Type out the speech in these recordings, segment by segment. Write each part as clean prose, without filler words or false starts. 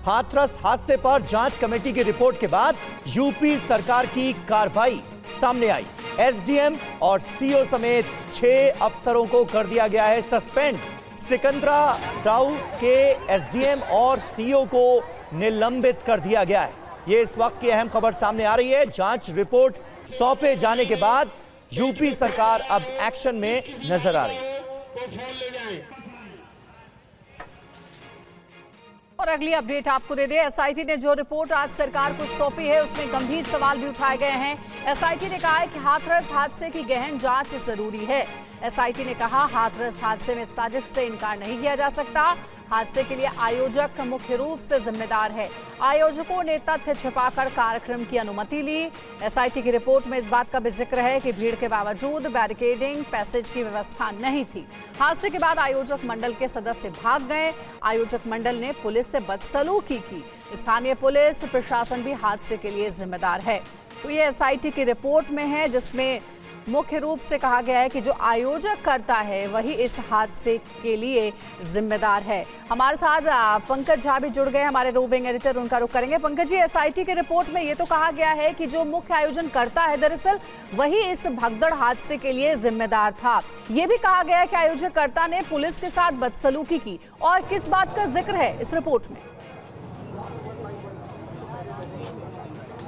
हाथरस हादसे पर जांच कमेटी की रिपोर्ट के बाद यूपी सरकार की कार्रवाई सामने आई। एसडीएम और सीओ समेत 6 अफसरों को कर दिया गया है सस्पेंड। सिकंदरा टाउ के एसडीएम और सीओ को निलंबित कर दिया गया है। ये इस वक्त की अहम खबर सामने आ रही है। जांच रिपोर्ट सौंपे जाने के बाद यूपी सरकार अब एक्शन में नजर आ रही है। और अगली अपडेट आपको दे दें, एसआईटी ने जो रिपोर्ट आज सरकार को सौंपी है उसमें गंभीर सवाल भी उठाए गए हैं। एसआईटी ने कहा है कि हाथरस हादसे की गहन जांच जरूरी है। एसआईटी ने कहा हाथरस हादसे में साजिश से इनकार नहीं किया जा सकता। हादसे के लिए आयोजक मुख्य रूप से जिम्मेदार है। आयोजकों ने तथ्य छिपाकर कार्यक्रम की अनुमति ली। एसआईटी की रिपोर्ट में इस बात का भी जिक्र है कि भीड़ के बावजूद बैरिकेडिंग पैसेज की व्यवस्था नहीं थी। हादसे के बाद आयोजक मंडल के सदस्य भाग गए। आयोजक मंडल ने पुलिस से बदसलूकी की। स्थानीय पुलिस प्रशासन भी हादसे के लिए जिम्मेदार है। तो ये एसआईटी की रिपोर्ट में है, जिसमें मुख्य रूप से कहा गया है कि जो आयोजक करता है वही इस हादसे के लिए जिम्मेदार है। हमारे साथ पंकज झा भी जुड़ गए, हमारे रोविंग एडिटर, उनका रुख करेंगे। पंकज जी, एसआईटी के रिपोर्ट में ये तो कहा गया है कि जो मुख्य आयोजन करता है दरअसल वही इस भगदड़ हादसे के लिए जिम्मेदार था। ये भी कहा गया है कि आयोजककर्ता ने पुलिस के साथ बदसलूकी की। और किस बात का जिक्र है इस रिपोर्ट में?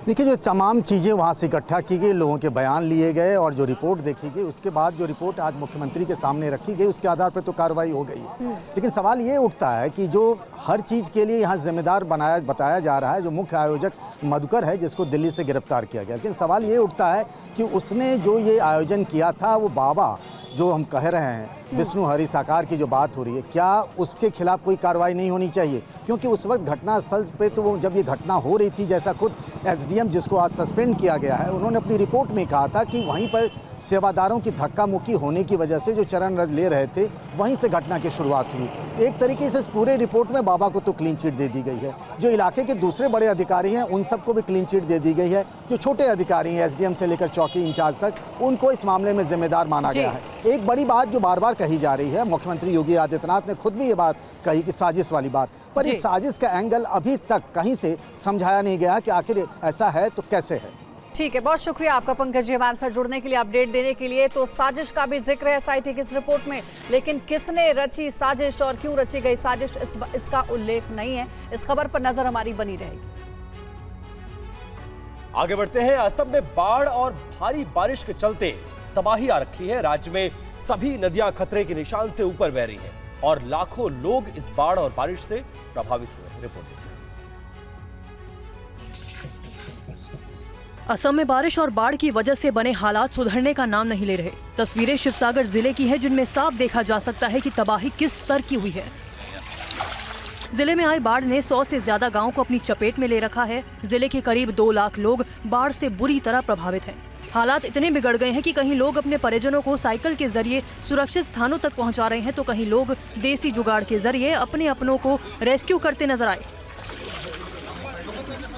देखिए, जो तमाम चीज़ें वहाँ से इकट्ठा की गई, लोगों के बयान लिए गए और जो रिपोर्ट देखी गई, उसके बाद जो रिपोर्ट आज मुख्यमंत्री के सामने रखी गई उसके आधार पर तो कार्रवाई हो गई। लेकिन सवाल ये उठता है कि जो हर चीज़ के लिए यहाँ जिम्मेदार बताया जा रहा है, जो मुख्य आयोजक मधुकर है, जिसको दिल्ली से गिरफ्तार किया गया, लेकिन सवाल ये उठता है कि उसने जो ये आयोजन किया था, वो बाबा जो हम कह रहे हैं विष्णु हरि साकार की जो बात हो रही है, क्या उसके खिलाफ कोई कार्रवाई नहीं होनी चाहिए? क्योंकि उस वक्त घटनास्थल पे तो वो जब ये घटना हो रही थी, जैसा खुद एसडीएम जिसको आज सस्पेंड किया गया है, उन्होंने अपनी रिपोर्ट में कहा था कि वहीं पर सेवादारों की धक्का मुक्की होने की वजह से जो चरण ले रहे थे, वहीं से घटना की शुरुआत हुई। एक तरीके से इस पूरे रिपोर्ट में बाबा को तो क्लीन चिट दे दी गई है। जो इलाके के दूसरे बड़े अधिकारी हैं उन सबको भी क्लीन चिट दे दी गई है। जो छोटे अधिकारी हैं एसडीएम से लेकर चौकी इंचार्ज तक, उनको इस मामले में जिम्मेदार माना गया है। एक बड़ी बात जो बार बार कही जा रही है, मुख्यमंत्री योगी आदित्यनाथ ने खुद भी ये बात कही कि साजिश वाली बात, पर इस साजिश का एंगल अभी तक कहीं से समझाया नहीं गया कि आखिर ऐसा है तो कैसे है। ठीक है, बहुत शुक्रिया आपका पंकज जी हमारे साथ जुड़ने के लिए, अपडेट देने के लिए। तो साजिश का भी जिक्र है एसआईटी की इस रिपोर्ट में, लेकिन किसने रची साजिश और क्यों रची गई साजिश, इसका उल्लेख नहीं है। इस खबर पर नजर हमारी बनी रहेगी। आगे बढ़ते हैं। असम में बाढ़ और भारी बारिश के चलते तबाही आ रखी है। राज्य में सभी नदियां खतरे के निशान से ऊपर बह रही हैं और लाखों लोग इस बाढ़ और बारिश से प्रभावित हुए हैं। रिपोर्ट देखिए। असम में बारिश और बाढ़ की वजह से बने हालात सुधरने का नाम नहीं ले रहे। तस्वीरें शिवसागर जिले की हैं, जिनमें साफ देखा जा सकता है कि तबाही किस स्तर की हुई है। जिले में आई बाढ़ ने 100 से ज्यादा गांवों को अपनी चपेट में ले रखा है। जिले के करीब 2 लाख लोग बाढ़ से बुरी तरह प्रभावित हैं। हालात इतने बिगड़ गए हैं कि कहीं लोग अपने परिजनों को साइकिल के जरिए सुरक्षित स्थानों तक पहुंचा रहे हैं, तो कहीं लोग देसी जुगाड़ के जरिए अपने अपनों को रेस्क्यू करते नजर आए।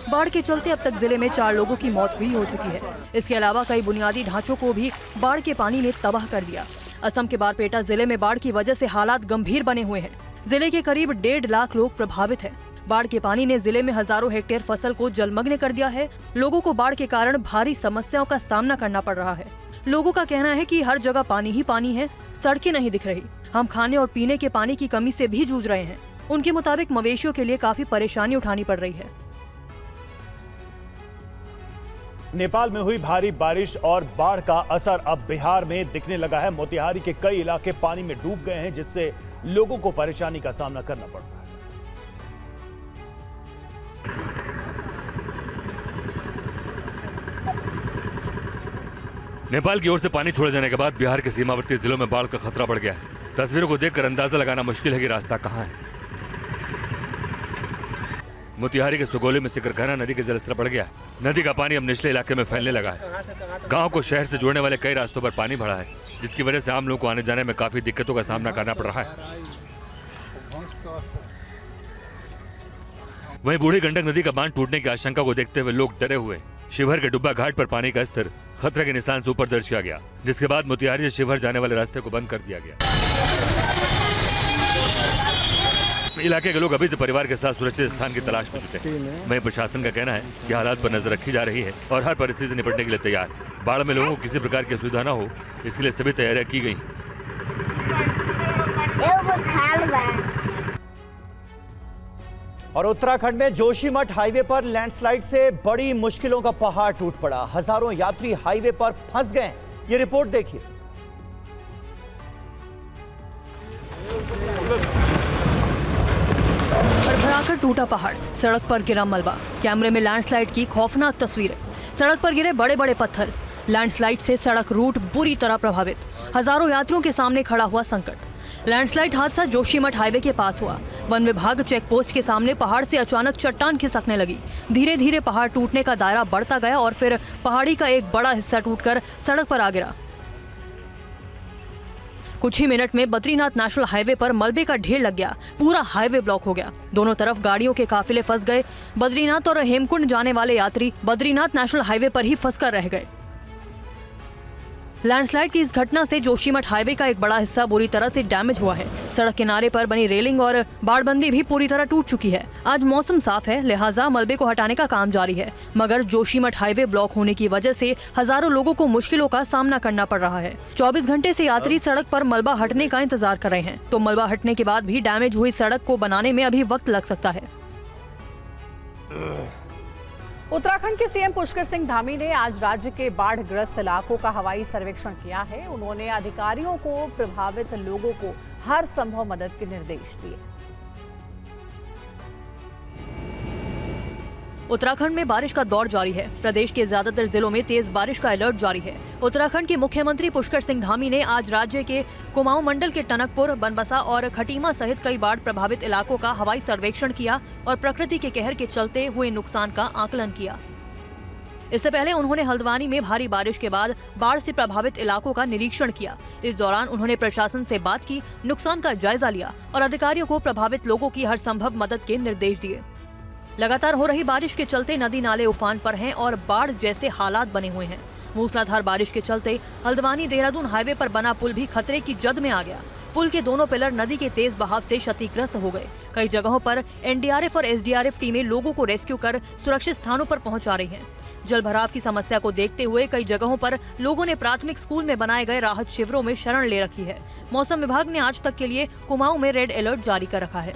बाढ़ के चलते अब तक जिले में 4 लोगों की मौत भी हो चुकी है। इसके अलावा कई बुनियादी ढांचों को भी बाढ़ के पानी ने तबाह कर दिया। असम के बारपेटा जिले में बाढ़ की वजह से हालात गंभीर बने हुए हैं। जिले के करीब 1.5 लाख लोग प्रभावित हैं। बाढ़ के पानी ने जिले में हजारों हेक्टेयर फसल को जलमग्न कर दिया है। लोगों को बाढ़ के कारण भारी समस्याओं का सामना करना पड़ रहा है। लोगों का कहना है कि हर जगह पानी ही पानी है, सड़कें नहीं दिख रही। हम खाने और पीने के पानी की कमी से भी जूझ रहे हैं। उनके मुताबिक मवेशियों के लिए काफी परेशानी उठानी पड़ रही है। नेपाल में हुई भारी बारिश और बाढ़ का असर अब बिहार में दिखने लगा है। मोतिहारी के कई इलाके पानी में डूब गए हैं, जिससे लोगों को परेशानी का सामना करना पड़ रहा है। नेपाल की ओर से पानी छोड़े जाने के बाद बिहार के सीमावर्ती जिलों में बाढ़ का खतरा बढ़ गया है। तस्वीरों को देखकर अंदाजा लगाना मुश्किल है कि रास्ता कहां है। मोतिहारी के सुगोली में सिकरघना नदी का जलस्तर बढ़ गया है। नदी का पानी अब निचले इलाके में फैलने लगा है। गांव को शहर से जोड़ने वाले कई रास्तों पर पानी भरा है, जिसकी वजह से आम लोगों को आने जाने में काफी दिक्कतों का सामना करना पड़ रहा है। वहीं बूढ़ी गंडक नदी का बांध टूटने की आशंका को देखते हुए लोग डरे हुए। शिवहर के डुब्बा घाट पर पानी का स्तर खतरे के निशान से ऊपर दर्ज किया गया, जिसके बाद मोतिहारी से शिवहर जाने वाले रास्ते को बंद कर दिया गया। इलाके के लोग अभी से परिवार के साथ सुरक्षित स्थान की तलाश में जुटे हैं। वहीं प्रशासन का कहना है कि हालात पर नजर रखी जा रही है और हर परिस्थिति से निपटने के लिए तैयार है। बाढ़ में लोगों को किसी प्रकार की असुविधा न हो, इसके लिए सभी तैयारियां की गई। और उत्तराखंड में जोशीमठ हाईवे पर लैंडस्लाइड से बड़ी मुश्किलों का पहाड़ टूट पड़ा। हजारों यात्री हाईवे पर फंस गए। ये रिपोर्ट देखिए। भराकर टूटा पहाड़, सड़क पर गिरा मलबा, कैमरे में लैंडस्लाइड की खौफनाक तस्वीरें। सड़क पर गिरे बड़े बड़े पत्थर, लैंडस्लाइड से सड़क रूट बुरी तरह प्रभावित। हजारों यात्रियों के सामने खड़ा हुआ संकट। लैंडस्लाइड हादसा जोशीमठ हाईवे के पास हुआ। वन विभाग चेक पोस्ट के सामने पहाड़ से अचानक चट्टान खिसकने लगी। धीरे धीरे पहाड़ टूटने का दायरा बढ़ता गया और फिर पहाड़ी का एक बड़ा हिस्सा टूटकर सड़क पर आ गिरा। कुछ ही मिनट में बद्रीनाथ नेशनल हाईवे पर मलबे का ढेर लग गया। पूरा हाईवे ब्लॉक हो गया। दोनों तरफ गाड़ियों के काफिले फंस गए। बद्रीनाथ और हेमकुंड जाने वाले यात्री बद्रीनाथ नेशनल हाईवे पर ही फंसकर रह गए। लैंडस्लाइड की इस घटना से जोशीमठ हाईवे का एक बड़ा हिस्सा बुरी तरह से डैमेज हुआ है। सड़क किनारे पर बनी रेलिंग और बाड़बंदी भी पूरी तरह टूट चुकी है। आज मौसम साफ है, लिहाजा मलबे को हटाने का काम जारी है, मगर जोशीमठ हाईवे ब्लॉक होने की वजह से हजारों लोगों को मुश्किलों का सामना करना पड़ रहा है। 24 घंटे से यात्री सड़क पर मलबा हटने का इंतजार कर रहे हैं, तो मलबा हटने के बाद भी डैमेज हुई सड़क को बनाने में अभी वक्त लग सकता है। उत्तराखंड के सीएम पुष्कर सिंह धामी ने आज राज्य के बाढ़ग्रस्त इलाकों का हवाई सर्वेक्षण किया है। उन्होंने अधिकारियों को प्रभावित लोगों को हर संभव मदद के निर्देश दिए। उत्तराखंड में बारिश का दौर जारी है। प्रदेश के ज्यादातर जिलों में तेज बारिश का अलर्ट जारी है। उत्तराखंड के मुख्यमंत्री पुष्कर सिंह धामी ने आज राज्य के कुमाऊं मंडल के टनकपुर, बनबसा और खटीमा सहित कई बाढ़ प्रभावित इलाकों का हवाई सर्वेक्षण किया और प्रकृति के कहर के चलते हुए नुकसान का आकलन किया। इससे पहले उन्होंने हल्द्वानी में भारी बारिश के बाद बाढ़ से प्रभावित इलाकों का निरीक्षण किया। इस दौरान उन्होंने प्रशासन से बात की, नुकसान का जायजा लिया और अधिकारियों को प्रभावित लोगों की हर संभव मदद के निर्देश दिए। लगातार हो रही बारिश के चलते नदी नाले उफान पर हैं और बाढ़ जैसे हालात बने हुए हैं। मूसलाधार बारिश के चलते हल्द्वानी देहरादून हाईवे पर बना पुल भी खतरे की जद में आ गया। पुल के दोनों पिलर नदी के तेज बहाव से क्षतिग्रस्त हो गए। कई जगहों पर एनडीआरएफ और एसडीआरएफ टीमें लोगों को रेस्क्यू कर सुरक्षित स्थानों पर पहुंचा रही हैं। जल भराव की समस्या को देखते हुए कई जगहों पर लोगों ने प्राथमिक स्कूल में बनाए गए राहत शिविरों में शरण ले रखी है। मौसम विभाग ने आज तक के लिए कुमाऊं में रेड अलर्ट जारी कर रखा है।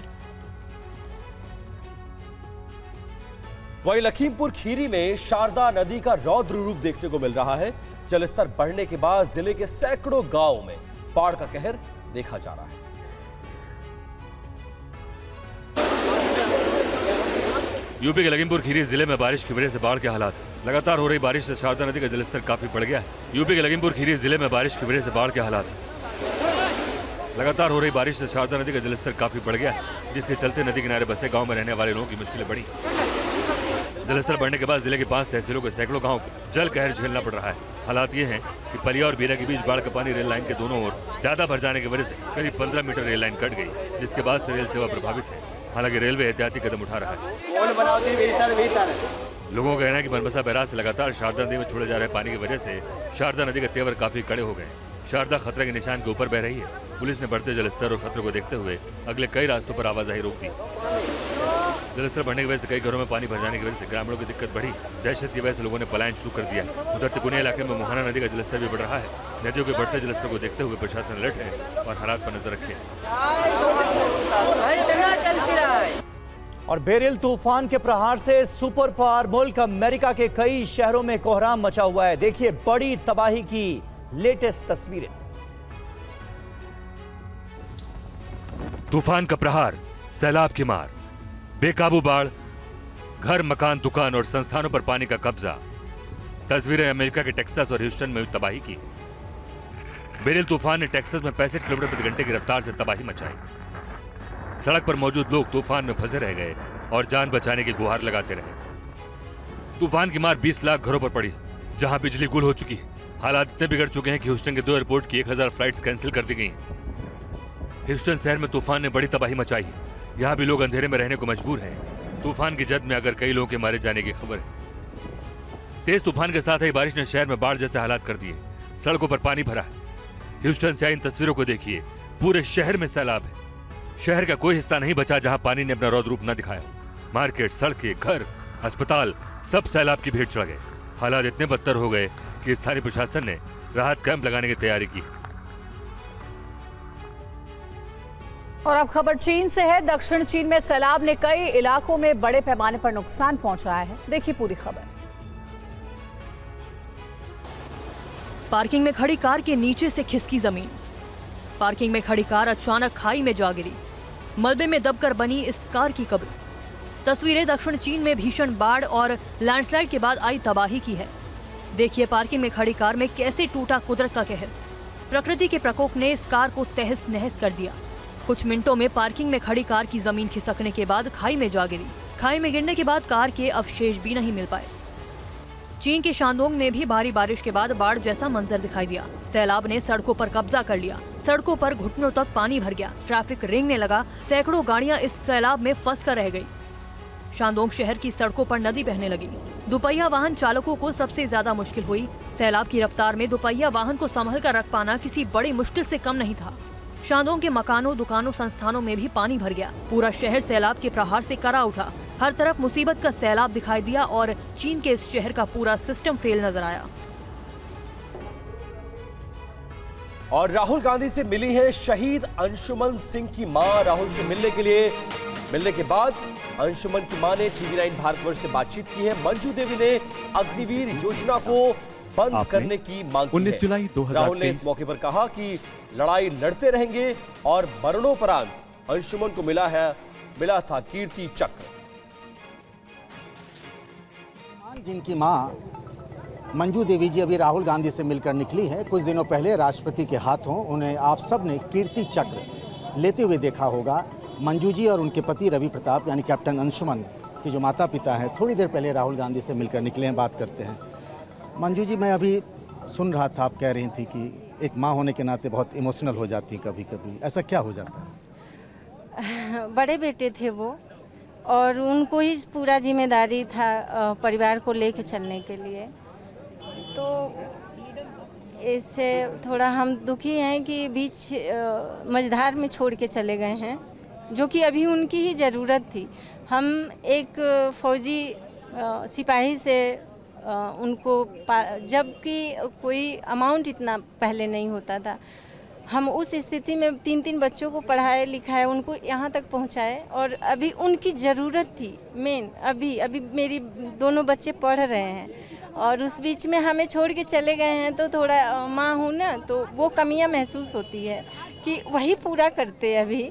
वहीं लखीमपुर खीरी में शारदा नदी का रौद्र रूप देखने को मिल रहा है। जलस्तर बढ़ने के बाद जिले के सैकड़ों गांवों में बाढ़ का कहर देखा जा रहा है। यूपी के लखीमपुर खीरी जिले में बारिश की वजह से बाढ़ के हालात। लगातार हो रही बारिश से शारदा नदी का जलस्तर काफी बढ़ गया है। यूपी के लखीमपुर खीरी जिले में बारिश की वजह से बाढ़ के हालात। लगातार हो रही बारिश से शारदा नदी का जलस्तर काफी बढ़ गया है, जिसके चलते नदी किनारे बसे गांव में रहने वाले लोगों की मुश्किलें बढ़ी। जलस्तर बढ़ने के बाद जिले की 5 तहसीलों के सैकड़ों गांवों को जल कहर झेलना पड़ रहा है। हालात ये हैं कि पलिया और बीरा के बीच बाढ़ का पानी रेल लाइन के दोनों ओर ज्यादा भर जाने की वजह से करीब 15 मीटर रेल लाइन कट गई, जिसके बाद से रेल सेवा प्रभावित है। हालांकि रेलवे एहतियाती कदम उठा रहा है। लोगों का कहना है कि बनबसा बैराज से लगातार शारदा नदी में छोड़े जा रहे पानी की वजह से शारदा नदी के तेवर काफी कड़े हो गए। शारदा खतरे के निशान के ऊपर बह रही है। पुलिस ने बढ़ते जलस्तर और खतरे को देखते हुए अगले कई रास्तों पर आवाजाही रोक दी। जलस्तर बढ़ने की वजह से कई घरों में पानी भर जाने की वजह से ग्रामीणों की दिक्कत बढ़ी। दहशत की वजह से लोगों ने पलायन शुरू कर दिया। उधर तिकोनिया इलाके में मोहाना नदी का जलस्तर भी बढ़ रहा है। नदियों के बढ़ते जलस्तर को देखते हुए प्रशासन अलर्ट है और हालात पर नजर रखे। और बेरिल तूफान के प्रहार से सुपर पावर मुल्क अमेरिका के कई शहरों में कोहराम मचा हुआ है। देखिए बड़ी तबाही की लेटेस्ट तस्वीरें। तूफान का प्रहार, सैलाब की मार, बेकाबू बाढ़, घर, मकान, दुकान और संस्थानों पर पानी का कब्जा। तस्वीरें अमेरिका के टेक्सास और ह्यूस्टन में हुई तबाही की। बेरिल तूफान ने टेक्सास में 65 किलोमीटर प्रति घंटे की रफ्तार से तबाही मचाई। सड़क पर मौजूद लोग तूफान में फंसे रह गए और जान बचाने की गुहार लगाते रहे। तूफान की मार 20 लाख घरों पर पड़ी, जहां बिजली गुल हो चुकी है। हालात इतने बिगड़ चुके हैं कि ह्यूस्टन के 2 एयरपोर्ट की 1000 फ्लाइट्स कैंसिल कर दी गई। ह्यूस्टन शहर में तूफान ने बड़ी तबाही मचाई। यहाँ भी लोग अंधेरे में रहने को मजबूर हैं। तूफान की जद में अगर कई लोगों के मारे जाने की खबर है। तेज तूफान के साथ ही बारिश ने शहर में बाढ़ जैसे हालात कर दिए। सड़कों पर पानी भरा है। ह्यूस्टन से आई इन तस्वीरों को देखिए, पूरे शहर में सैलाब है। शहर का कोई हिस्सा नहीं बचा जहां पानी ने अपना रौद्र रूप न दिखाया। मार्केट, सड़कें, घर, अस्पताल सब सैलाब की भेंट चढ़ गए। हालात इतने बदतर हो गए कि स्थानीय प्रशासन ने राहत कैंप लगाने की तैयारी की। और अब खबर चीन से है। दक्षिण चीन में सैलाब ने कई इलाकों में बड़े पैमाने पर नुकसान पहुंचाया है। देखिए पूरी खबर। पार्किंग में खड़ी कार के नीचे से खिसकी जमीन। पार्किंग में खड़ी कार अचानक खाई में जा गिरी। मलबे में दबकर बनी इस कार की कब्र। तस्वीरें दक्षिण चीन में भीषण बाढ़ और लैंडस्लाइड के बाद आई तबाही की है। देखिए पार्किंग में खड़ी कार में कैसे टूटा कुदरत का कहर। प्रकृति के प्रकोप ने इस कार को तहस नहस कर दिया। कुछ मिनटों में पार्किंग में खड़ी कार की जमीन खिसकने के बाद खाई में जा गिरी। खाई में गिरने के बाद कार के अवशेष भी नहीं मिल पाए। चीन के शांदोंग में भी भारी बारिश के बाद बाढ़ जैसा मंजर दिखाई दिया। सैलाब ने सड़कों पर कब्जा कर लिया। सड़कों पर घुटनों तक पानी भर गया। ट्रैफिक रेंगने लगा। सैकड़ों गाड़ियां इस सैलाब में फंस कर रह गई। शांदोंग शहर की सड़कों पर नदी बहने लगी। दुपहिया वाहन चालकों को सबसे ज्यादा मुश्किल हुई। सैलाब की रफ्तार में दुपहिया वाहन को संभल कर रख पाना किसी बड़ी मुश्किल से कम नहीं था। शांदोंग के मकानों, दुकानों, संस्थानों में भी पानी भर गया। पूरा शहर सैलाब के प्रहार से करा उठा। हर तरफ मुसीबत का सैलाब दिखाई दिया और चीन के इस शहर का पूरा सिस्टम फेल नजर आया। और राहुल गांधी से मिली है शहीद अंशुमन सिंह की मां। राहुल से मिलने के बाद अंशुमन की मां ने TV9 भारतवर्ष से बातचीत की है। मंजू देवी ने अग्निवीर योजना को बंद करने की मांग की 19 जुलाई 2023 राहुल ने इस मौके पर कहा कि लड़ाई लड़ते रहेंगे और मरणोपरांत अंशुमन को मिला था कीर्ति चक्र। जिनकी मां मंजू देवी जी अभी राहुल गांधी से मिलकर निकली हैं। कुछ दिनों पहले राष्ट्रपति के हाथों उन्हें आप सब ने कीर्ति चक्र लेते हुए देखा होगा। मंजू जी और उनके पति रवि प्रताप यानी कैप्टन अंशुमन के जो माता पिता हैं थोड़ी देर पहले राहुल गांधी से मिलकर निकले हैं। बात करते हैं। मंजू जी, मैं अभी सुन रहा था, आप कह रही थी कि एक माँ होने के नाते बहुत इमोशनल हो जाती है कभी कभी, ऐसा क्या हो जाता है? बड़े बेटे थे वो और उनको ही पूरा जिम्मेदारी था परिवार को लेके चलने के लिए। तो इससे थोड़ा हम दुखी हैं कि बीच मझधार में छोड़ के चले गए हैं, जो कि अभी उनकी ही ज़रूरत थी। हम एक फौजी सिपाही से उनको जबकि कोई अमाउंट इतना पहले नहीं होता था, हम उस स्थिति में 3-3 बच्चों को पढ़ाए लिखाए, उनको यहाँ तक पहुँचाए और अभी उनकी ज़रूरत थी मेन। अभी मेरी दोनों बच्चे पढ़ रहे हैं और उस बीच में हमें छोड़ के चले गए हैं। तो थोड़ा माँ हूँ ना, तो वो कमियाँ महसूस होती है कि वही पूरा करते हैं। अभी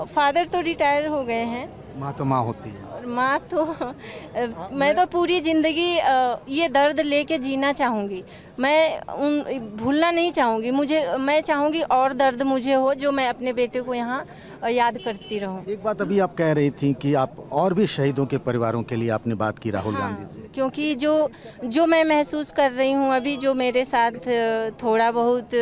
फादर तो रिटायर हो गए हैं, माँ तो माँ होती है। और माँ तो मैं तो पूरी ज़िंदगी ये दर्द लेके जीना चाहूँगी। मैं भूलना नहीं चाहूँगी। मैं चाहूँगी और दर्द मुझे हो जो मैं अपने बेटे को यहाँ याद करती रहूँ। एक बात अभी आप कह रही थी कि आप और भी शहीदों के परिवारों के लिए आपने बात की राहुल गांधी से। क्योंकि जो मैं महसूस कर रही हूँ अभी, जो मेरे साथ थोड़ा बहुत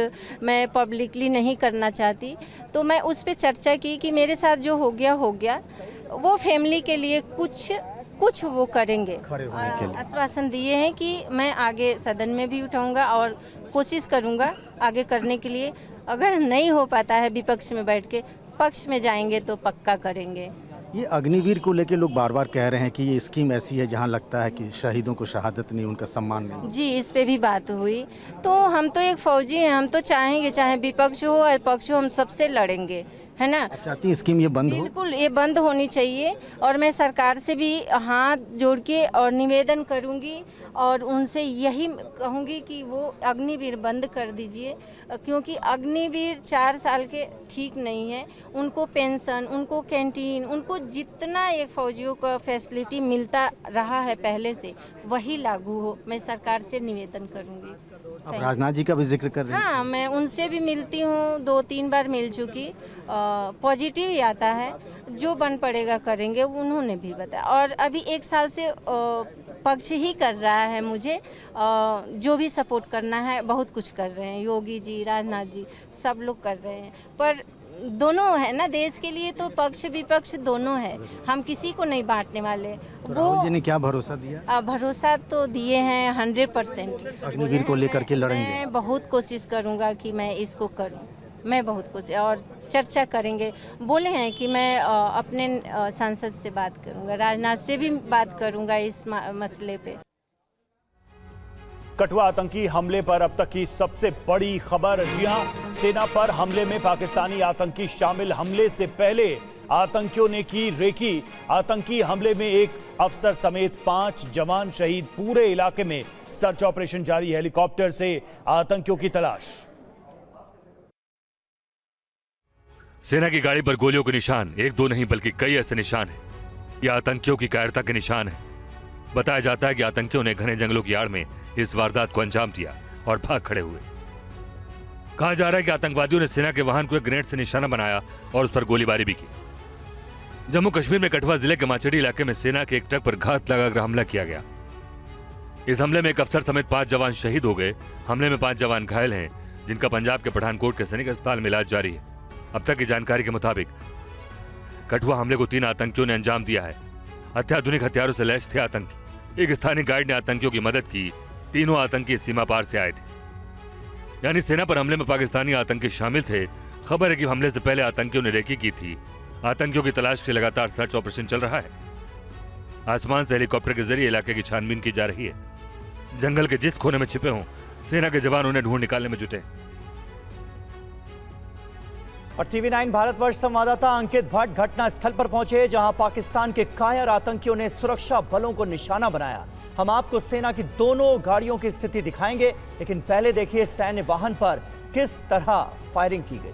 मैं पब्लिकली नहीं करना चाहती, तो मैं उस पर चर्चा की कि मेरे साथ जो हो गया, वो फैमिली के लिए कुछ वो करेंगे। आश्वासन दिए हैं कि मैं आगे सदन में भी उठाऊंगा और कोशिश करूंगा आगे करने के लिए। अगर नहीं हो पाता है विपक्ष में बैठ के, पक्ष में जाएंगे तो पक्का करेंगे। ये अग्निवीर को लेके लोग बार बार कह रहे हैं कि ये स्कीम ऐसी है जहां लगता है कि शहीदों को शहादत नहीं, उनका सम्मान नहीं। जी, इस पे भी बात हुई। तो हम तो एक फौजी हैं, हम तो चाहेंगे चाहे विपक्ष हो या पक्ष हो, हम सबसे लड़ेंगे, है ना। चाहती स्कीम ये बंद हो? बिल्कुल, ये बंद होनी चाहिए। और मैं सरकार से भी हाथ जोड़ के और निवेदन करूंगी और उनसे यही कहूंगी कि वो अग्निवीर बंद कर दीजिए, क्योंकि अग्निवीर 4 साल के ठीक नहीं है। उनको पेंशन, उनको कैंटीन, उनको जितना एक फौजियों का फैसिलिटी मिलता रहा है पहले से, वही लागू हो। मैं सरकार से निवेदन करूंगी। आप राजनाथ जी का भी जिक्र कर रहे हैं? हाँ, मैं उनसे भी मिलती हूँ, 2-3 बार मिल चुकी। पॉजिटिव ही आता है, जो बन पड़ेगा करेंगे, उन्होंने भी बताया। और अभी 1 साल से पक्ष ही कर रहा है मुझे, जो भी सपोर्ट करना है बहुत कुछ कर रहे हैं। योगी जी, राजनाथ जी, सब लोग कर रहे हैं। पर दोनों है ना, देश के लिए तो पक्ष विपक्ष दोनों है, हम किसी को नहीं बांटने वाले। तो राहुल जी ने क्या भरोसा दिया? भरोसा तो दिए हैं 100%। अग्निवीर को लेकर के लड़ेंगे। मैं बहुत कोशिश करूंगा कि मैं इसको करूं, मैं बहुत कोशिश। और चर्चा करेंगे। बोले हैं कि मैं अपने सांसद से बात करूंगा, राजनाथ से भी बात करूंगा इस मसले पे। कठुआ आतंकी हमले पर अब तक की सबसे बड़ी खबर। जी हां, सेना पर हमले में पाकिस्तानी आतंकी शामिल। हमले से पहले आतंकियों ने की रेकी। आतंकी हमले में एक अफसर समेत 5 जवान शहीद। पूरे इलाके में सर्च ऑपरेशन जारी। हेलीकॉप्टर से आतंकियों की तलाश। सेना की गाड़ी पर गोलियों के निशान, एक दो नहीं बल्कि कई ऐसे निशान हैं। यह आतंकियों की कायरता के निशान है। बताया जाता है कि आतंकियों ने घने जंगलों की आड़ में इस वारदात को अंजाम दिया और भाग खड़े हुए। कहा जा रहा है कि आतंकवादियों ने सेना के वाहन को एक ग्रेनेड से निशाना बनाया और उस पर गोलीबारी भी की। जम्मू कश्मीर में कठुआ जिले के माचड़ी इलाके में सेना के एक ट्रक पर घात लगाकर हमला किया गया। इस हमले में एक अफसर समेत 5 जवान शहीद हो गए। हमले में 5 जवान घायल हैं, जिनका पंजाब के पठानकोट के सैनिक अस्पताल में इलाज जारी है। अब तक की जानकारी के मुताबिक कठुआ हमले को 3 आतंकियों ने अंजाम दिया है। अत्याधुनिक हथियारों से लैस थे आतंकी। एक स्थानीय गाइड ने आतंकियों की मदद की। तीनों आतंकी सीमा पार से आए थे, यानी सेना पर हमले में पाकिस्तानी आतंकी शामिल थे। खबर है कि हमले से पहले आतंकियों ने रेकी की थी। आतंकियों की तलाश के लगातार सर्च ऑपरेशन चल रहा है। आसमान से हेलीकॉप्टर के जरिए इलाके की छानबीन की जा रही है। जंगल के जिस कोने में छिपे हों, सेना के जवान उन्हें ढूंढ निकालने में जुटे। और टीवी 9 भारतवर्ष संवाददाता अंकित भट्ट घटना स्थल पर पहुंचे, जहां पाकिस्तान के कायर आतंकियों ने सुरक्षा बलों को निशाना बनाया। हम आपको सेना की दोनों गाड़ियों की स्थिति दिखाएंगे, लेकिन पहले देखिए सैन्य वाहन पर किस तरह फायरिंग की गई।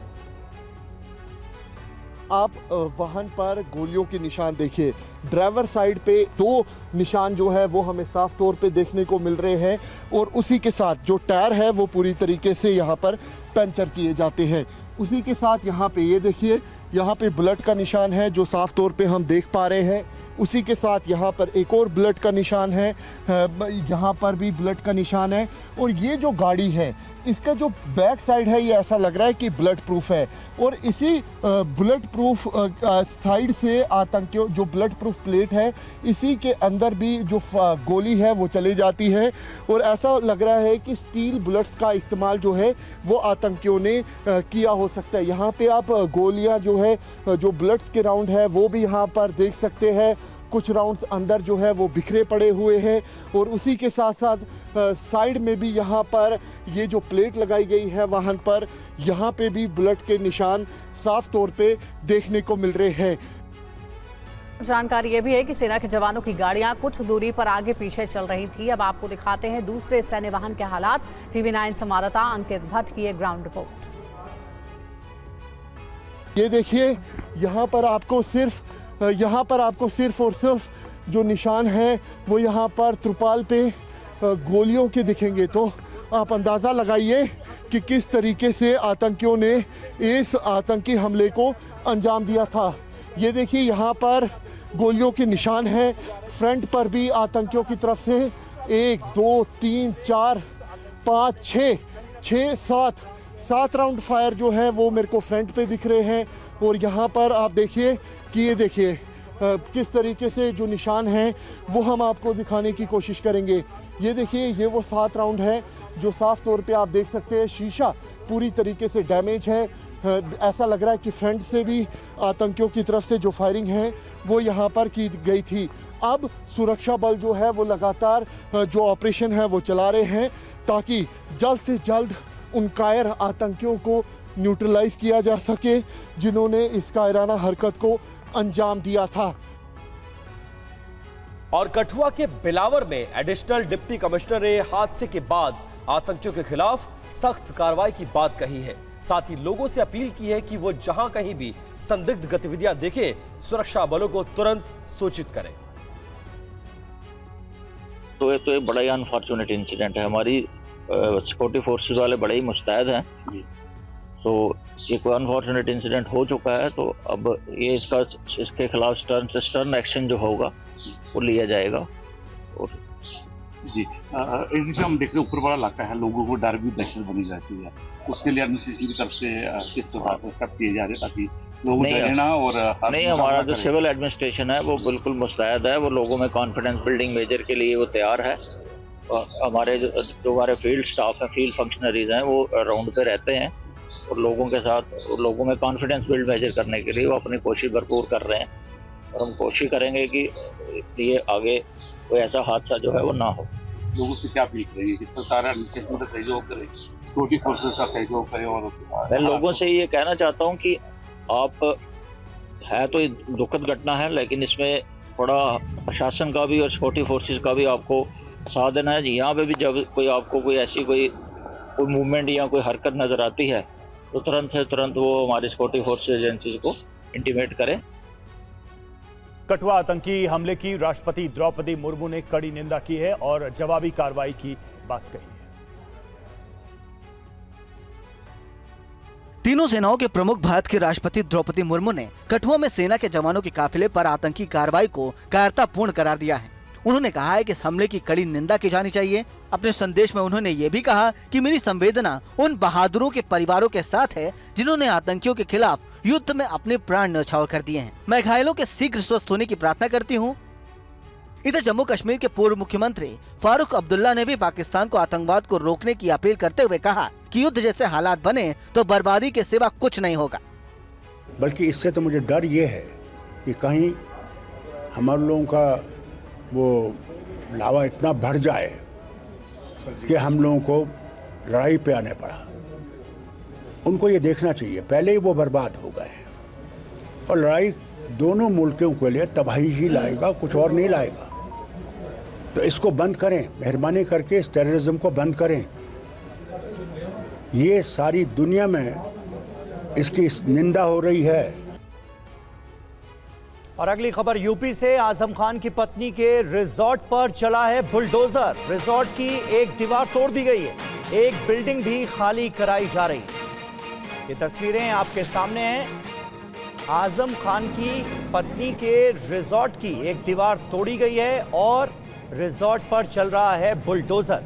आप वाहन पर गोलियों के निशान देखिए। ड्राइवर साइड पे 2 निशान जो है वो हमें साफ तौर पे देखने को मिल रहे हैं, और उसी के साथ जो टायर है वो पूरी तरीके से यहाँ पर पंचर किए जाते हैं। उसी के साथ यहाँ पे ये देखिए, यहाँ पे बुलेट का निशान है जो साफ तौर पे हम देख पा रहे हैं। उसी के साथ यहाँ पर एक और बुलेट का निशान है, यहाँ पर भी बुलेट का निशान है। और ये जो गाड़ी है, इसका जो बैक साइड है ये ऐसा लग रहा है कि बुलेट प्रूफ है, और इसी बुलेट प्रूफ साइड से आतंकियों जो बुलेट प्रूफ प्लेट है, इसी के अंदर भी जो गोली है वो चली जाती है। और ऐसा लग रहा है कि स्टील बुलेट्स का इस्तेमाल जो है वो आतंकियों ने किया हो सकता है। यहाँ पे आप गोलियाँ जो है, जो बुलेट्स के राउंड है वो भी यहाँ पर देख सकते हैं। कुछ राउंड्स अंदर जो है वो बिखरे पड़े हुए हैं, और उसी के साथ साथ साइड में भी यहाँ पर ये जो प्लेट लगाई गई है वाहन पर, यहाँ पे भी बुलेट के निशान साफ तौर पे देखने को मिल रहे हैं। जानकारी ये भी है कि सेना के जवानों की गाड़ियां कुछ दूरी पर आगे पीछे चल रही थी। अब आपको दिखाते हैं दूसरे सैन्य वाहन के हालात। टीवी 9 संवाददाता अंकित भट्ट की एक ग्राउंड रिपोर्ट। ये देखिए, यहाँ पर आपको सिर्फ और सिर्फ जो निशान है वो यहाँ पर त्रिपाल पे गोलियों के दिखेंगे। तो आप अंदाज़ा लगाइए कि किस तरीके से आतंकियों ने इस आतंकी हमले को अंजाम दिया था। ये देखिए, यहाँ पर गोलियों के निशान हैं। फ्रंट पर भी आतंकियों की तरफ से 1 2 3 4 5 6 7 राउंड फायर जो है वो मेरे को फ्रंट पे दिख रहे हैं। और यहाँ पर आप देखिए कि ये देखिए किस तरीके से जो निशान हैं वो हम आपको दिखाने की कोशिश करेंगे। ये देखिए, ये वो 7 राउंड है जो साफ तौर पे आप देख सकते हैं। शीशा पूरी तरीके से डैमेज है। ऐसा लग रहा है कि फ्रंट से भी आतंकियों की तरफ से जो फायरिंग है वो यहाँ पर की गई थी। अब सुरक्षा बल जो है वो लगातार जो ऑपरेशन है वो चला रहे हैं, ताकि जल्द से जल्द उन कायर आतंकियों को न्यूट्रलाइज किया जा सके जिन्होंने इस कायराना हरकत को अंजाम दिया था। और कठुआ के बिलावर में एडिशनल डिप्टी कमिश्नर ने हादसे के बाद आतंकियों के खिलाफ सख्त कार्रवाई की बात कही है। साथ ही लोगों से अपील की है कि वो जहां कहीं भी संदिग्ध गतिविधियां देखें, सुरक्षा बलों को तुरंत सूचित करें। तो ये एक बड़ा ही अनफॉर्चुनेट इंसिडेंट है। हमारी सिक्योरिटी फोर्सेस वाले बड़े ही मुस्तैद हैं। तो ये कोई अनफॉर्चुनेट इंसिडेंट हो चुका है, तो अब ये इसके खिलाफ स्टर्न एक्शन जो होगा वो लिया जाएगा। और जी, जैसे हम देख रहे हैं ऊपर बड़ा इलाका है, लोगों को डर भी दहशत बनी जाती है। उसके लिए एडमिनिस्ट्रेशन की तरफ से किस तरह से स्टेप किए जा रहे हैं ताकि लोग डरना और नहीं, हमारा जो सिविल एडमिनिस्ट्रेशन है वो बिल्कुल मुस्तैद है। वो लोगों में कॉन्फिडेंस बिल्डिंग मेजर के लिए वो तैयार है। और हमारे जो हमारे फील्ड स्टाफ है, फील्ड फंक्शनरीज हैं, वो राउंड पे रहते हैं और लोगों के साथ, लोगों में कॉन्फिडेंस बिल्ड मेजर करने के लिए वो अपनी कोशिश भरपूर कर रहे हैं और हम कोशिश करेंगे कि ये आगे कोई ऐसा हादसा जो है वो ना हो। लोगों से क्या अपील करेंगे कि सरकार पूरा सहयोग करे, सिक्योरिटी फोर्सेस का सहयोग करे? और मैं लोगों से ये कहना चाहता हूँ कि आप, है तो ये दुखद घटना है, लेकिन इसमें थोड़ा प्रशासन का भी और सिक्योरिटी फोर्सेस का भी आपको साथ देना है। यहाँ पे भी जब कोई आपको कोई ऐसी कोई मूवमेंट या कोई हरकत नजर आती है तो तुरंत वो हमारी सिक्योरिटी फोर्सेस एजेंसीज को इंटीमेट करें। कठुआ आतंकी हमले की राष्ट्रपति द्रौपदी मुर्मू ने कड़ी निंदा की है और जवाबी कार्रवाई की बात कही है। तीनों सेनाओं के प्रमुख भारत के राष्ट्रपति द्रौपदी मुर्मू ने कठुआ में सेना के जवानों के काफिले पर आतंकी कार्रवाई को कायरतापूर्ण करार दिया है। उन्होंने कहा है कि इस हमले की कड़ी निंदा की जानी चाहिए। अपने संदेश में उन्होंने ये भी कहा कि मेरी संवेदना उन बहादुरों के परिवारों के साथ है जिन्होंने आतंकियों के खिलाफ युद्ध में अपने प्राण न्यौछावर कर दिए हैं। मैं घायलों के शीघ्र स्वस्थ होने की प्रार्थना करती हूँ। इधर जम्मू कश्मीर के पूर्व मुख्यमंत्री फारूक अब्दुल्ला ने भी पाकिस्तान को आतंकवाद को रोकने की अपील करते हुए कहा कि युद्ध जैसे हालात बने तो बर्बादी के सिवा कुछ नहीं होगा। बल्कि इससे तो मुझे डर ये है कि कहीं हमारे लोगों का वो लावा इतना भर जाए कि हम लोगों को लड़ाई पे आने पड़ा। उनको ये देखना चाहिए पहले ही वो बर्बाद हो गए हैं और लड़ाई दोनों मुल्कों के लिए तबाही ही लाएगा, कुछ और नहीं लाएगा। तो इसको बंद करें, मेहरबानी करके इस टेररिज्म को बंद करें। ये सारी दुनिया में इसकी निंदा हो रही है। और अगली खबर यूपी से। आजम खान की पत्नी के रिजॉर्ट पर चला है बुलडोजर। रिजॉर्ट की एक दीवार तोड़ दी गई है, एक बिल्डिंग भी खाली कराई जा रही है। ये तस्वीरें आपके सामने हैं। आजम खान की पत्नी के रिजॉर्ट की एक दीवार तोड़ी गई है और रिजॉर्ट पर चल रहा है बुलडोजर।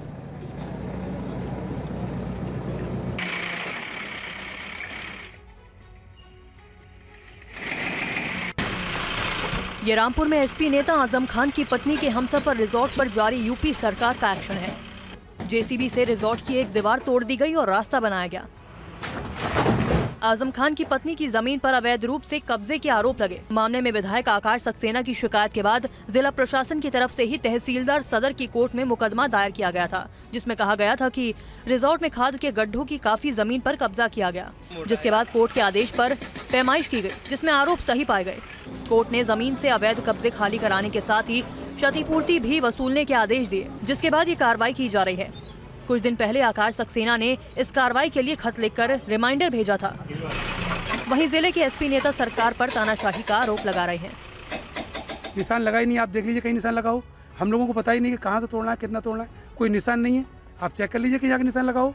ये रामपुर में एसपी नेता आजम खान की पत्नी के हमसफर रिजॉर्ट पर जारी यूपी सरकार का एक्शन है। जेसीबी से रिजॉर्ट की एक दीवार तोड़ दी गई और रास्ता बनाया गया। आजम खान की पत्नी की जमीन पर अवैध रूप से कब्जे के आरोप लगे। मामले में विधायक आकाश सक्सेना की शिकायत के बाद जिला प्रशासन की तरफ से ही तहसीलदार सदर की कोर्ट में मुकदमा दायर किया गया था, जिसमें कहा गया था कि रिजॉर्ट में खाद के गड्ढों की काफी जमीन पर कब्जा किया गया, जिसके बाद कोर्ट के आदेश पर पैमाइश की गई, जिसमें आरोप सही पाए गए। कोर्ट ने जमीन से अवैध कब्जे खाली कराने के साथ ही क्षतिपूर्ति भी वसूलने के आदेश दिए, जिसके बाद ये कार्रवाई की जा रही है। कुछ दिन पहले आकाश सक्सेना ने इस कार्रवाई के लिए खत लिखकर रिमाइंडर भेजा था। वहीं जिले के एसपी नेता सरकार पर तानाशाही का आरोप लगा रहे हैं। निशान लगा ही नहीं, आप देख लीजिए कहीं निशान लगाओ। हम लोगं को पता ही नहीं कि कहाँ से तोड़ना है, कितना तोड़ना है, कोई निशान नहीं है। आप चेक कर लीजिए कि जाके निशान लगाओ।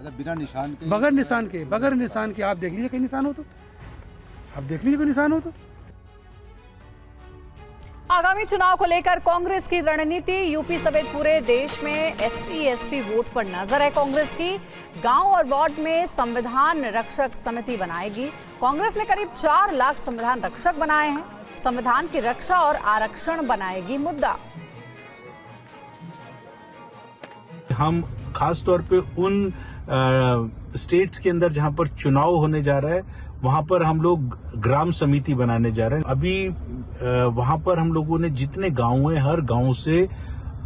बिना निशान के, बगैर निशान के आप देख लीजिए कहीं निशान हो तो, आप देख लीजिए कोई निशान हो तो। आगामी चुनाव को लेकर कांग्रेस की रणनीति। यूपी समेत पूरे देश में एससी एसटी वोट पर नजर है कांग्रेस की। गांव और वार्ड में संविधान रक्षक समिति बनाएगी। कांग्रेस ने करीब 4 लाख संविधान रक्षक बनाए हैं। संविधान की रक्षा और आरक्षण बनाएगी मुद्दा। हम खास तौर पे उन स्टेट्स के अंदर जहां पर चुनाव होने जा रहा है वहां पर हम लोग ग्राम समिति बनाने जा रहे हैं। अभी वहां पर हम लोगों ने जितने गांव हैं हर गांव से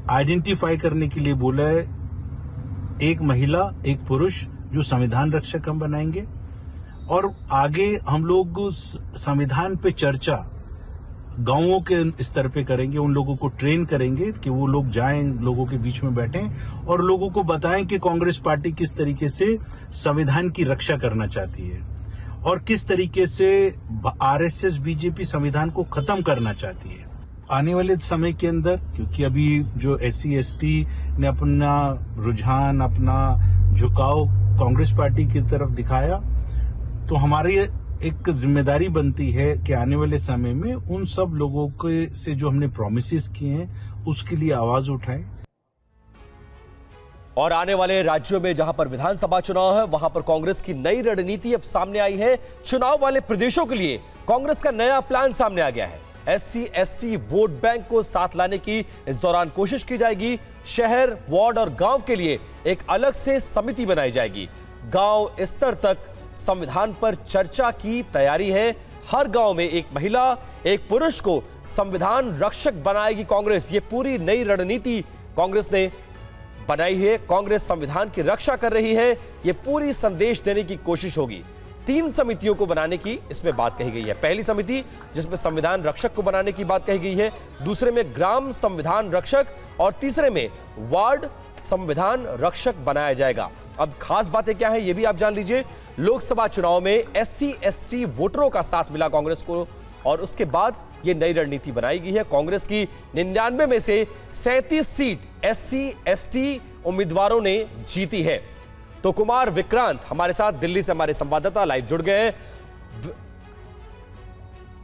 आइडेंटिफाई करने के लिए बोला है, एक महिला एक पुरुष जो संविधान रक्षक हम बनाएंगे। और आगे हम लोग संविधान पे चर्चा गांवों के स्तर पे करेंगे, उन लोगों को ट्रेन करेंगे कि वो लोग जाएं, लोगों के बीच में बैठें और लोगों को बताएं कि कांग्रेस पार्टी किस तरीके से संविधान की रक्षा करना चाहती है और किस तरीके से आरएसएस बीजेपी संविधान को खत्म करना चाहती है। आने वाले समय के अंदर, क्योंकि अभी जो एससी एसटी ने अपना रुझान, अपना झुकाव कांग्रेस पार्टी की तरफ दिखाया, तो हमारी एक जिम्मेदारी बनती है कि आने वाले समय में उन सब लोगों के से जो हमने प्रॉमिसेस किए हैं उसके लिए आवाज उठाएं। और आने वाले राज्यों में जहां पर विधानसभा चुनाव है वहां पर कांग्रेस की नई रणनीति अब सामने आई है। चुनाव वाले प्रदेशों के लिए कांग्रेस का नया प्लान सामने आ गया है। एससी एसटी वोट बैंक को साथ लाने की इस दौरान कोशिश की जाएगी। शहर, वार्ड और गांव के लिए एक अलग से समिति बनाई जाएगी। गांव स्तर तक संविधान पर चर्चा की तैयारी है। हर गांव में एक महिला, एक पुरुष को संविधान रक्षक बनाएगी कांग्रेस। ये पूरी नई रणनीति कांग्रेस ने बनाई है। कांग्रेस संविधान की रक्षा कर रही है, ये पूरी संदेश देने की कोशिश होगी। 3 समितियों को बनाने की इसमें बात कही गई है। पहली समिति जिसमें संविधान रक्षक को बनाने की बात कही गई है, दूसरे में ग्राम संविधान रक्षक और तीसरे में वार्ड संविधान रक्षक बनाया जाएगा। अब खास बातें क्या है ये भी आप जान लीजिए। लोकसभा चुनाव में SC/ST वोटरों का साथ मिला कांग्रेस को और उसके बाद ये नई रणनीति बनाई गई है। कांग्रेस की 99 में से 37 सीट SC/ST उम्मीदवारों ने जीती है। तो कुमार विक्रांत हमारे साथ दिल्ली से हमारे संवाददाता लाइव जुड़ गए हैं।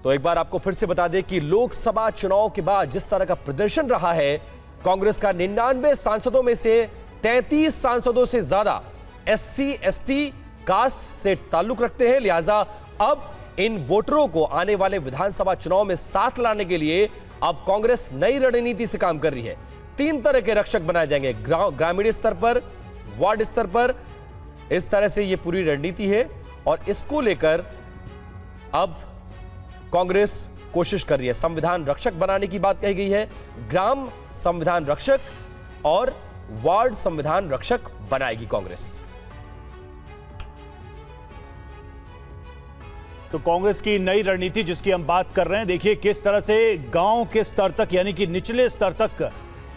तो एक बार आपको फिर से बता दें कि लोकसभा चुनाव के बाद जिस तरह का प्रदर्शन रहा है, कांग्रेस का 99 सांसदों में से 33 सांसदों से ज्यादा SC/ST कास्ट से ताल्लुक रखते हैं। लिहाजा अब इन वोटरों को आने वाले विधानसभा चुनाव में साथ लाने के लिए अब कांग्रेस नई रणनीति से काम कर रही है। 3 तरह के रक्षक बनाए जाएंगे, ग्रामीण स्तर पर, वार्ड स्तर पर। इस तरह से यह पूरी रणनीति है और इसको लेकर अब कांग्रेस कोशिश कर रही है। संविधान रक्षक बनाने की बात कही गई है, ग्राम संविधान रक्षक और वार्ड संविधान रक्षक बनाएगी कांग्रेस। तो कांग्रेस की नई रणनीति जिसकी हम बात कर रहे हैं, देखिए किस तरह से गांव के स्तर तक यानी कि निचले स्तर तक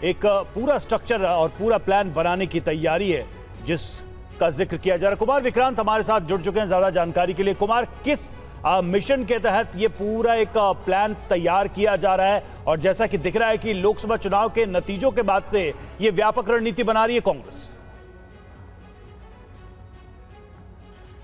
एक पूरा स्ट्रक्चर और पूरा प्लान बनाने की तैयारी है जिसका जिक्र किया जा रहा है। कुमार विक्रांत हमारे साथ जुड़ चुके हैं ज्यादा जानकारी के लिए। कुमार, किस मिशन के तहत ये पूरा एक प्लान तैयार किया जा रहा है और जैसा कि दिख रहा है कि लोकसभा चुनाव के नतीजों के बाद से ये व्यापक रणनीति बना रही है कांग्रेस?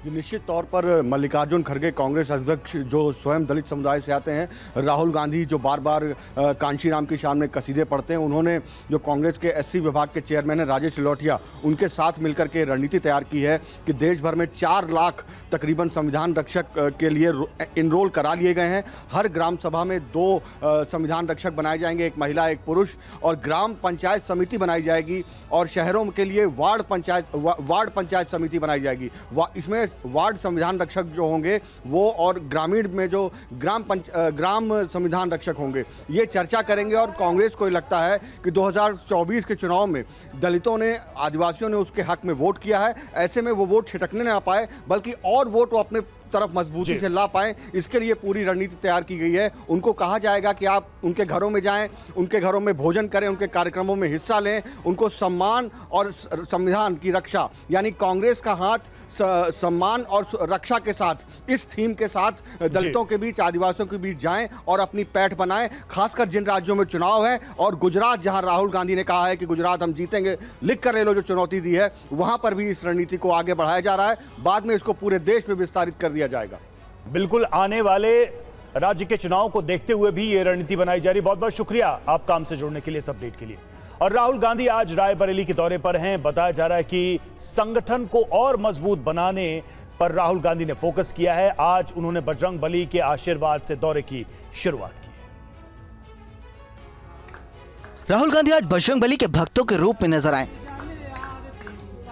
निश्चित तौर पर मल्लिकार्जुन खड़गे कांग्रेस अध्यक्ष जो स्वयं दलित समुदाय से आते हैं, राहुल गांधी जो बार बार कांशीराम की शान में कसीदे पढ़ते हैं, उन्होंने जो कांग्रेस के SC विभाग के चेयरमैन है राजेश सिलोटिया, उनके साथ मिलकर के रणनीति तैयार की है कि देश भर में 4 लाख तकरीबन संविधान रक्षक के लिए इनरोल करा लिए गए हैं। हर ग्राम सभा में 2 संविधान रक्षक बनाए जाएंगे, एक महिला एक पुरुष, और ग्राम पंचायत समिति बनाई जाएगी और शहरों के लिए वार्ड पंचायत समिति बनाई जाएगी। इसमें वार्ड संविधान रक्षक जो होंगे वो और ग्रामीण में जो ग्राम संविधान रक्षक होंगे, ये चर्चा करेंगे। और कांग्रेस को लगता है कि 2024 के चुनाव में दलितों ने, आदिवासियों ने उसके हक में वोट किया है, ऐसे में वो वोट छिटकने ना पाए बल्कि और वोट वो अपने तरफ मजबूती से ला पाएं, इसके लिए पूरी रणनीति तैयार की गई है। उनको कहा जाएगा कि आप उनके घरों में जाएं, उनके घरों में भोजन करें, उनके कार्यक्रमों में हिस्सा लें, उनको सम्मान और संविधान की रक्षा यानी कांग्रेस का हाथ सम्मान और रक्षा के साथ, इस थीम के साथ दलितों के बीच, आदिवासियों के बीच जाएं और अपनी पैठ बनाएं। खासकर जिन राज्यों में चुनाव है और गुजरात, जहां राहुल गांधी ने कहा है कि गुजरात हम जीतेंगे, लिख कर ले लो जो चुनौती दी है, वहां पर भी इस रणनीति को आगे बढ़ाया जा रहा है। बाद में इसको पूरे देश में विस्तारित कर दिया जाएगा। बिल्कुल, आने वाले राज्य के चुनाव को देखते हुए भी ये रणनीति बनाई जा रही है। बहुत बहुत शुक्रिया आपका हमसे जुड़ने के लिए, इस अपडेट के लिए। और राहुल गांधी आज रायबरेली के दौरे पर हैं। बताया जा रहा है कि संगठन को और मजबूत बनाने पर राहुल गांधी ने फोकस किया है। आज उन्होंने बजरंगबली के आशीर्वाद से दौरे की शुरुआत की। राहुल गांधी आज बजरंगबली के भक्तों के रूप में नजर आए।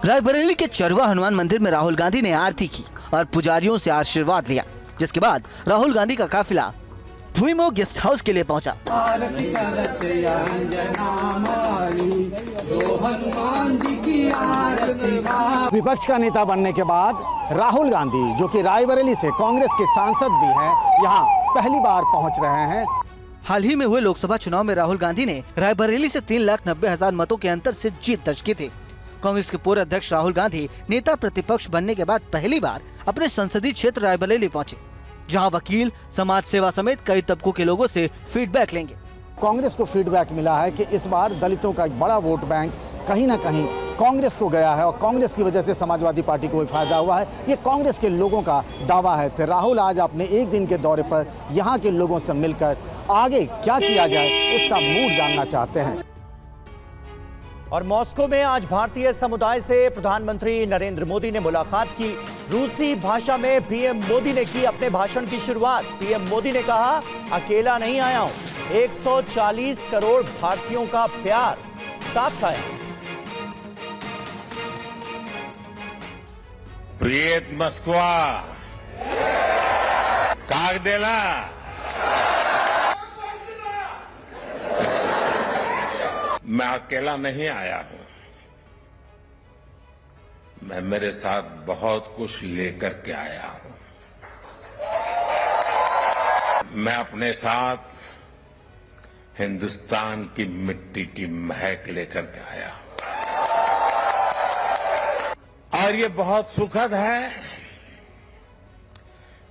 रायबरेली के चरवा हनुमान मंदिर में राहुल गांधी ने आरती की और पुजारियों से आशीर्वाद लिया, जिसके बाद राहुल गांधी का काफिला भूमि गेस्ट हाउस के लिए पहुंचा। विपक्ष का नेता बनने के बाद राहुल गांधी, जो कि रायबरेली से कांग्रेस के सांसद भी हैं, यहां पहली बार पहुंच रहे हैं। हाल ही में हुए लोकसभा चुनाव में राहुल गांधी ने रायबरेली से 3,90,000 मतों के अंतर से जीत दर्ज की थी। कांग्रेस के पूर्व अध्यक्ष राहुल गांधी नेता प्रतिपक्ष बनने के बाद पहली बार अपने संसदीय क्षेत्र रायबरेली पहुंचे, जहां वकील, समाज सेवा समेत कई तबकों के लोगों से फीडबैक लेंगे। कांग्रेस को फीडबैक मिला है कि इस बार दलितों का एक बड़ा वोट बैंक कहीं ना कहीं कांग्रेस को गया है और कांग्रेस की वजह से समाजवादी पार्टी को भी फायदा हुआ है। ये कांग्रेस के लोगों का दावा है। तो राहुल आज अपने एक दिन के दौरे पर यहाँ के लोगों से मिलकर आगे क्या किया जाए इसका मूड जानना चाहते हैं। और मॉस्को में आज भारतीय समुदाय से प्रधानमंत्री नरेंद्र मोदी ने मुलाकात की। रूसी भाषा में पीएम मोदी ने की अपने भाषण की शुरुआत। पीएम मोदी ने कहा, अकेला नहीं आया हूं, 140 करोड़ भारतीयों का प्यार साथ आया। प्रियत मस्कवा कागदेला मैं अकेला नहीं आया हूं, मैं मेरे साथ बहुत कुछ लेकर के आया हूं। मैं अपने साथ हिंदुस्तान की मिट्टी की महक लेकर के आया हूं और ये बहुत सुखद है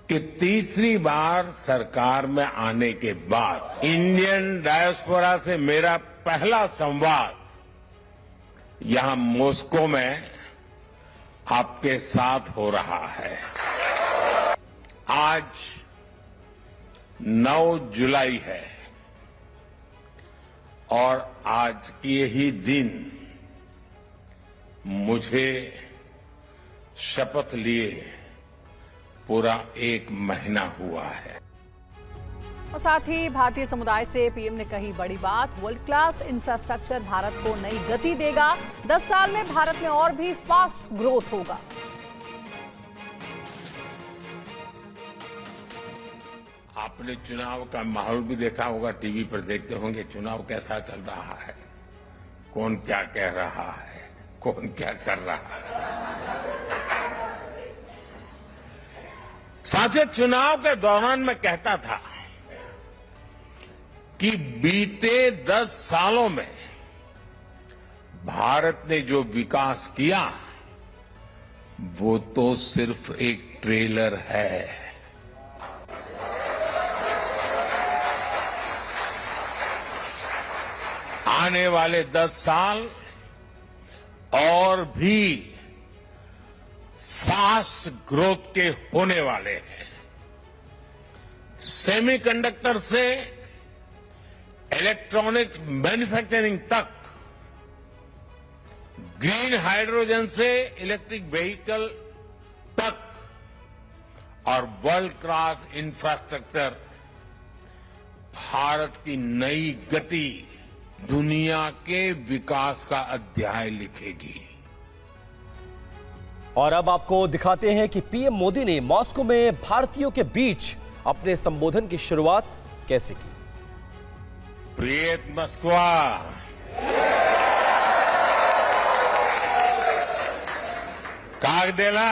कि तीसरी बार सरकार में आने के बाद इंडियन डायस्पोरा से मेरा पहला संवाद यहां मॉस्को में आपके साथ हो रहा है। आज 9 जुलाई है और आज के ही दिन मुझे शपथ लिए पूरा 1 महीना हुआ है। और साथ ही भारतीय समुदाय से पीएम ने कही बड़ी बात, वर्ल्ड क्लास इंफ्रास्ट्रक्चर भारत को नई गति देगा। 10 साल में भारत में और भी फास्ट ग्रोथ होगा। आपने चुनाव का माहौल भी देखा होगा, टीवी पर देखते होंगे चुनाव कैसा चल रहा है, कौन क्या कह रहा है, कौन क्या कर रहा है। साथ ही चुनाव के दौरान मैं कहता था कि बीते 10 सालों में भारत ने जो विकास किया वो तो सिर्फ एक ट्रेलर है। आने वाले 10 साल और भी फास्ट ग्रोथ के होने वाले हैं। सेमीकंडक्टर से इलेक्ट्रॉनिक्स मैन्युफैक्चरिंग तक, ग्रीन हाइड्रोजन से इलेक्ट्रिक व्हीकल तक और वर्ल्ड क्लास इंफ्रास्ट्रक्चर भारत की नई गति दुनिया के विकास का अध्याय लिखेगी। और अब आपको दिखाते हैं कि पीएम मोदी ने मॉस्को में भारतीयों के बीच अपने संबोधन की शुरुआत कैसे की। प्रियत मस्कवा कागदेला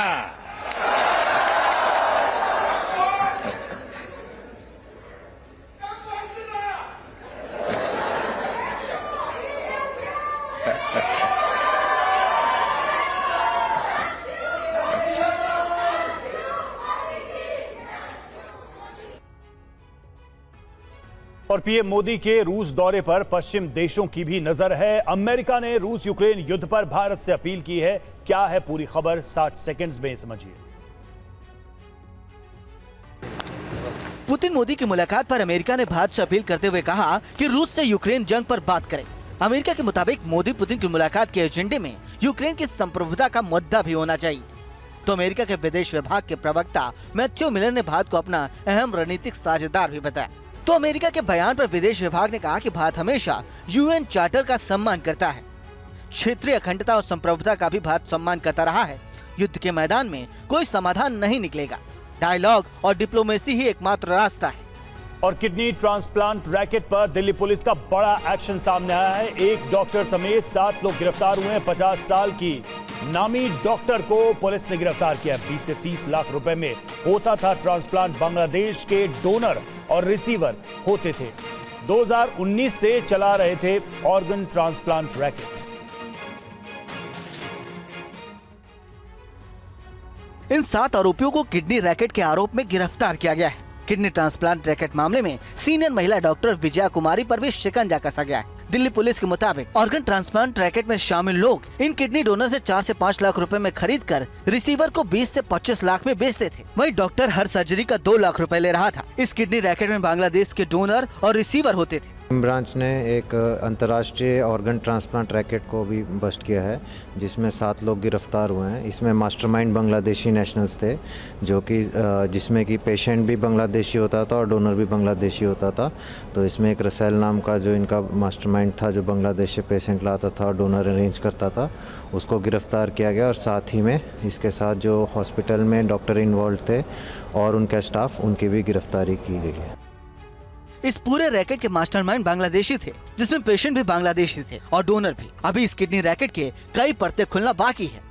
और पीएम मोदी के रूस दौरे पर पश्चिम देशों की भी नजर है। अमेरिका ने रूस यूक्रेन युद्ध पर भारत से अपील की है। क्या है पूरी खबर, 60 सेकंड्स में समझिए। पुतिन मोदी की मुलाकात पर अमेरिका ने भारत से अपील करते हुए कहा कि रूस से यूक्रेन जंग पर बात करें। अमेरिका के मुताबिक मोदी पुतिन की मुलाकात के एजेंडे में यूक्रेन की संप्रभुता का मुद्दा भी होना चाहिए। तो अमेरिका के विदेश विभाग के प्रवक्ता मैथ्यू मिलर ने भारत को अपना अहम रणनीतिक साझेदार भी बताया। तो अमेरिका के बयान पर विदेश विभाग ने कहा कि भारत हमेशा यूएन चार्टर का सम्मान करता है। क्षेत्रीय अखंडता और संप्रभुता का भी भारत सम्मान करता रहा है। युद्ध के मैदान में कोई समाधान नहीं निकलेगा, डायलॉग और डिप्लोमेसी ही एकमात्र रास्ता है। और किडनी ट्रांसप्लांट रैकेट पर दिल्ली पुलिस का बड़ा एक्शन सामने आया है। एक डॉक्टर समेत 7 लोग गिरफ्तार हुए हैं। 50 साल की नामी डॉक्टर को पुलिस ने गिरफ्तार किया। 20 से 30 लाख रुपए में होता था ट्रांसप्लांट। बांग्लादेश के डोनर और रिसीवर होते थे। 2019 से चला रहे थे ऑर्गन ट्रांसप्लांट रैकेट। इन 7 आरोपियों को किडनी रैकेट के आरोप में गिरफ्तार किया गया है। किडनी ट्रांसप्लांट रैकेट मामले में सीनियर महिला डॉक्टर विजया कुमारी पर भी शिकंजा कसा गया है। दिल्ली पुलिस के मुताबिक ऑर्गन ट्रांसप्लांट रैकेट में शामिल लोग इन किडनी डोनर से 4 से 5 लाख रुपए में खरीद कर रिसीवर को 20 से 25 लाख में बेचते थे। वहीं डॉक्टर हर सर्जरी का 2 लाख रुपए ले रहा था। इस किडनी रैकेट में बांग्लादेश के डोनर और रिसीवर होते थे। ब्रांच ने एक अंतर्राष्ट्रीय ऑर्गन ट्रांसप्लांट रैकेट को भी बस्ट किया है, जिसमें 7 लोग गिरफ्तार हुए हैं। इसमें मास्टरमाइंड बांग्लादेशी नेशनल्स थे, जो कि जिसमें कि पेशेंट भी बांग्लादेशी होता था और डोनर भी बांग्लादेशी होता था। तो इसमें एक रसेल नाम का जो इनका मास्टरमाइंड था, जो बांग्लादेश से पेशेंट लाता था और डोनर अरेंज करता था, उसको गिरफ्तार किया गया। और साथ ही में इसके साथ जो हॉस्पिटल में डॉक्टर इन्वॉल्व थे और उनका स्टाफ, उनकी भी गिरफ्तारी की गई है। इस पूरे रैकेट के मास्टरमाइंड बांग्लादेशी थे, जिसमें पेशेंट भी बांग्लादेशी थे और डोनर भी। अभी इस किडनी रैकेट के कई परतें खुलना बाकी है।